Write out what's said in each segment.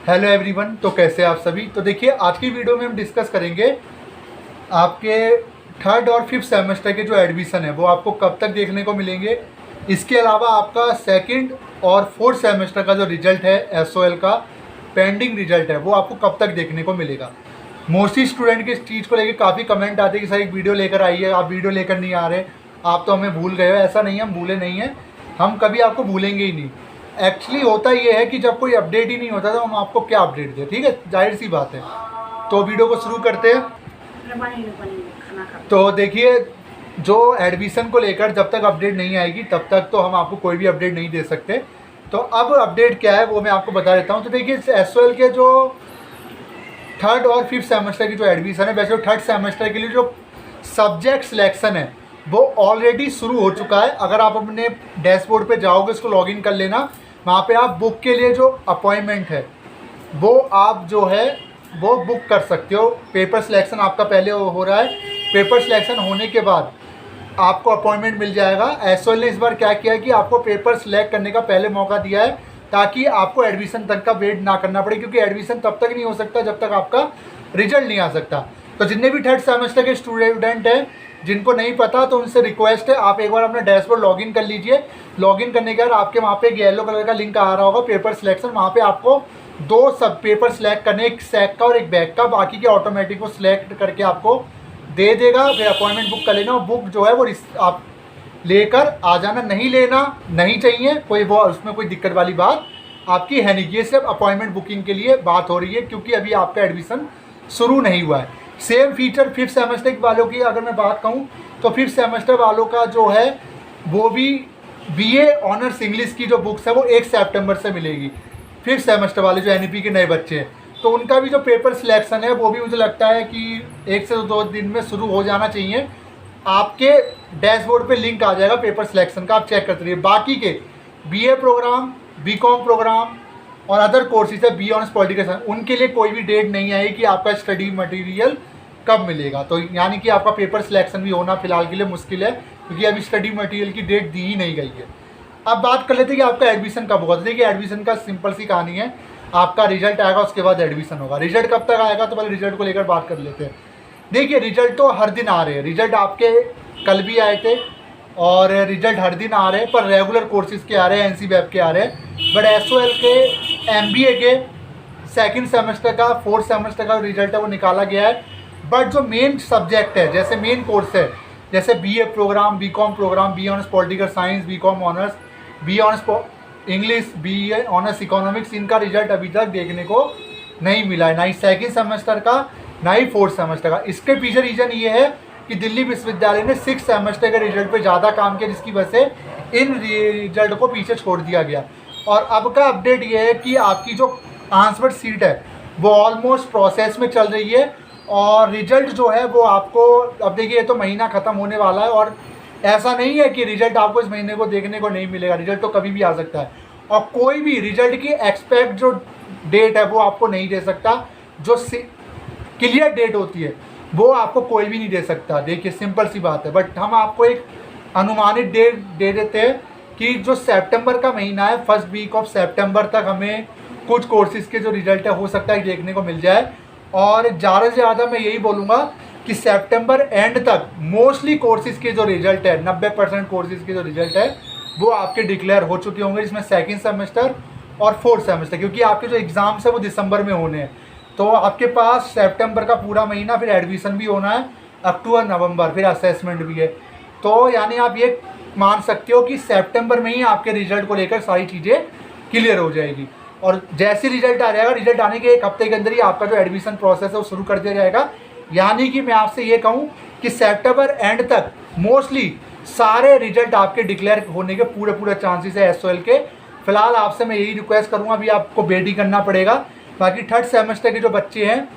Hello everyone, तो कैसे आप सभी। तो देखिए, आज की वीडियो में हम डिस्कस करेंगे आपके थर्ड और फिफ्थ सेमेस्टर के जो एडमिशन है वो आपको कब तक देखने को मिलेंगे। इसके अलावा आपका सेकंड और फोर्थ सेमेस्टर का जो रिजल्ट है एसओएल का पेंडिंग रिजल्ट है वो आपको कब तक देखने को मिलेगा। मोस्टली स्टूडेंट के इस चीज़ को लेकर काफ़ी कमेंट आते हैं कि सर एक वीडियो लेकर आइए, आप वीडियो लेकर नहीं आ रहे, आप तो हमें भूल गए हो। ऐसा नहीं है, हम भूले नहीं हैं, हम कभी आपको भूलेंगे ही नहीं। एक्चुअली होता ये है कि जब कोई अपडेट ही नहीं होता तो हम आपको क्या अपडेट दें, ठीक है, जाहिर सी बात है। तो वीडियो को शुरू करते हैं। तो देखिए, जो एडमिशन को लेकर जब तक अपडेट नहीं आएगी तब तक तो हम आपको कोई भी अपडेट नहीं दे सकते। तो अब अपडेट क्या है वो मैं आपको बता देता हूँ। तो देखिए, एसओएल के जो थर्ड और फिफ्थ सेमेस्टर की जो एडमिशन है, वैसे थर्ड सेमेस्टर के लिए जो सब्जेक्ट सिलेक्शन है वो ऑलरेडी शुरू हो चुका है। अगर आप अपने डैशबोर्ड पे जाओगे, उसको लॉगिन कर लेना, वहाँ पे आप बुक के लिए जो अपॉइंटमेंट है वो आप जो है वो बुक कर सकते हो। पेपर सिलेक्शन आपका पहले हो रहा है, पेपर सिलेक्शन होने के बाद आपको अपॉइंटमेंट मिल जाएगा। एसओएल ने इस बार क्या किया है कि आपको पेपर सिलेक्ट करने का पहले मौका दिया है ताकि आपको एडमिशन तक का वेट ना करना पड़े, क्योंकि एडमिशन तब तक नहीं हो सकता जब तक आपका रिजल्ट नहीं आ सकता। तो जितने भी थर्ड सेमेस्टर के स्टूडेंट हैं जिनको नहीं पता, तो उनसे रिक्वेस्ट है आप एक बार अपना डैशबोर्ड लॉगिन कर लीजिए। लॉगिन करने के बाद आपके वहाँ पे एक येलो कलर का लिंक आ रहा होगा पेपर सिलेक्शन, वहाँ पे आपको दो सब पेपर सिलेक्ट करने, एक सैक का और एक बैक का, बाकी के ऑटोमेटिक को सिलेक्ट करके आपको दे देगा। फिर अपॉइंटमेंट बुक कर लेना, और बुक जो है वो आप लेकर आ जाना। नहीं लेना नहीं चाहिए कोई, वो उसमें कोई दिक्कत वाली बात आपकी है नहीं। ये सिर्फ अपॉइंटमेंट बुकिंग के लिए बात हो रही है, क्योंकि अभी आपका एडमिशन शुरू नहीं हुआ है। सेम फीचर फिफ्थ सेमेस्टर वालों की अगर मैं बात कहूँ तो फिफ्थ सेमेस्टर वालों का जो है वो भी बीए ऑनर्स इंग्लिश की जो बुक्स है वो 1 सितंबर से मिलेगी। फिफ्थ सेमेस्टर वाले जो एनईपी के नए बच्चे हैं, तो उनका भी जो पेपर सिलेक्शन है वो भी मुझे लगता है कि 1 से 2 दिन में शुरू हो जाना चाहिए। आपके डैशबोर्ड पे लिंक आ जाएगा पेपर सिलेक्शन का, आप चेक करते रहिए। बाकी के बीए प्रोग्राम, बीकॉम प्रोग्राम और अदर कोर्सेज है, बी ऑनर्स पॉलिटिकल साइंस, उनके लिए कोई भी डेट नहीं आई कि आपका स्टडी मटेरियल कब मिलेगा। तो यानी कि आपका पेपर सिलेक्शन भी होना फिलहाल के लिए मुश्किल है, क्योंकि अभी स्टडी मटेरियल की डेट दी ही नहीं गई है। अब बात कर लेते हैं कि आपका एडमिशन कब होगा। तो देखिए, एडमिशन का सिंपल सी कहानी है, आपका रिजल्ट आएगा उसके बाद एडमिशन होगा। रिजल्ट कब तक आएगा, तो पहले रिजल्ट को लेकर बात कर लेते हैं। देखिए, रिजल्ट तो हर दिन आ रहे हैं, रिजल्ट आपके कल भी आए थे और रिजल्ट हर दिन आ रहे हैं, पर रेगुलर कोर्सेज के आ रहे हैं, एनसीबैप के आ रहे हैं। बट एसओएल के एमबीए के सेकंड सेमेस्टर का, फोर्थ सेमेस्टर का रिजल्ट है वो निकाला गया है। बट जो मेन सब्जेक्ट है, जैसे मेन कोर्स है, जैसे BA programme, BCom programme, B honours political science, BCom honours, B honours English, BA honours economics, इनका रिजल्ट अभी तक देखने को नहीं मिला है, ना ही सेकेंड सेमेस्टर का ना ही फोर्थ सेमेस्टर का। इसके पीछे रीज़न ये है कि दिल्ली विश्वविद्यालय ने 6 सेमेस्टर के रिजल्ट पे ज़्यादा काम किया, जिसकी वजह से इन रिजल्ट को पीछे छोड़ दिया गया। और अब का अपडेट ये है कि आपकी जो आंसर सीट है वो ऑलमोस्ट प्रोसेस में चल रही है, और रिजल्ट जो है वो आपको, अब देखिए, ये तो महीना ख़त्म होने वाला है और ऐसा नहीं है कि रिजल्ट आपको इस महीने को देखने को नहीं मिलेगा। रिजल्ट तो कभी भी आ सकता है, और कोई भी रिजल्ट की एक्सपेक्ट जो डेट है वो आपको नहीं दे सकता। जो क्लियर डेट होती है वो आपको कोई भी नहीं दे सकता। देखिए, सिंपल सी बात है। बट हम आपको एक अनुमानित डेट दे देते हैं कि जो सितंबर का महीना है, फर्स्ट वीक ऑफ सितंबर तक हमें कुछ कोर्सेज के जो रिजल्ट है हो सकता है देखने को मिल जाए। और ज़्यादा से ज़्यादा मैं यही बोलूँगा कि सितंबर एंड तक मोस्टली कोर्सेज के जो रिजल्ट है, 90% कोर्सेज के जो रिजल्ट है वो आपके डिक्लेयर हो चुके होंगे, जिसमें सेकेंड सेमेस्टर और फोर्थ सेमेस्टर, क्योंकि आपके जो एग्ज़ाम्स है वो दिसंबर में होने हैं। तो आपके पास सितंबर का पूरा महीना, फिर एडमिशन भी होना है, अक्टूबर नवंबर, फिर असेसमेंट भी है। तो यानी आप ये मान सकते हो कि सितंबर में ही आपके रिजल्ट को लेकर सारी चीज़ें क्लियर हो जाएगी। और जैसे रिजल्ट आ जाएगा, रिजल्ट आने के 1 हफ्ते के अंदर ही आपका जो एडमिशन प्रोसेस है वो शुरू कर दिया जाएगा। यानी कि मैं आपसे ये कहूँ कि सितंबर एंड तक मोस्टली सारे रिजल्ट आपके डिक्लेयर होने के पूरे चांसेस है एसओएल के। फिलहाल आपसे मैं यही रिक्वेस्ट करूँगा, अभी आपको वेट ही करना पड़ेगा। बाकी थर्ड सेमेस्टर के जो बच्चे हैं,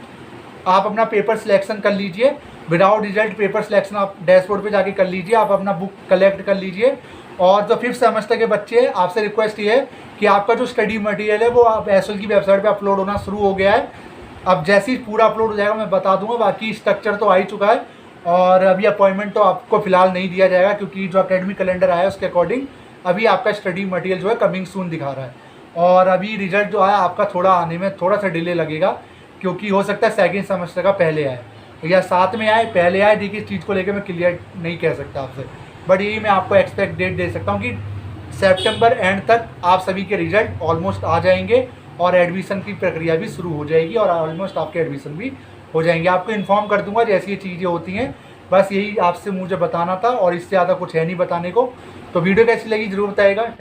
आप अपना पेपर सिलेक्शन कर लीजिए। विदाउट रिजल्ट पेपर सिलेक्शन आप डैशबोर्ड पे जाके कर लीजिए, आप अपना बुक कलेक्ट कर लीजिए। और जो फिफ्थ सेमेस्टर के बच्चे हैं, आपसे रिक्वेस्ट ये है कि आपका जो स्टडी मटेरियल है वो आप एसओएल की वेबसाइट पे अपलोड होना शुरू हो गया है। अब जैसे ही पूरा अपलोड हो जाएगा मैं बता दूंगा। बाकी स्ट्रक्चर तो आ ही चुका है, और अभी अपॉइंटमेंट तो आपको फिलहाल नहीं दिया जाएगा, क्योंकि जो एकेडमिक कैलेंडर आया है उसके अकॉर्डिंग अभी आपका स्टडी मटेरियल जो है कमिंग सून दिखा रहा है। और अभी रिजल्ट जो है आपका थोड़ा आने में थोड़ा सा डिले लगेगा, क्योंकि हो सकता है सेकंड सेमेस्टर का पहले आए या साथ में आए, पहले आए। देखिए इस चीज़ को लेकर मैं क्लियर नहीं कह सकता आपसे, बट यही मैं आपको एक्सपेक्ट डेट दे सकता हूँ कि सितंबर एंड तक आप सभी के रिजल्ट ऑलमोस्ट आ जाएंगे और एडमिशन की प्रक्रिया भी शुरू हो जाएगी और ऑलमोस्ट आपके एडमिशन भी हो जाएंगे। आपको इन्फॉर्म कर दूंगा जैसी ये चीज़ें होती हैं। बस यही आपसे मुझे बताना था और इससे ज़्यादा कुछ है नहीं बताने को। तो वीडियो कैसी लगी ज़रूर बताइएगा।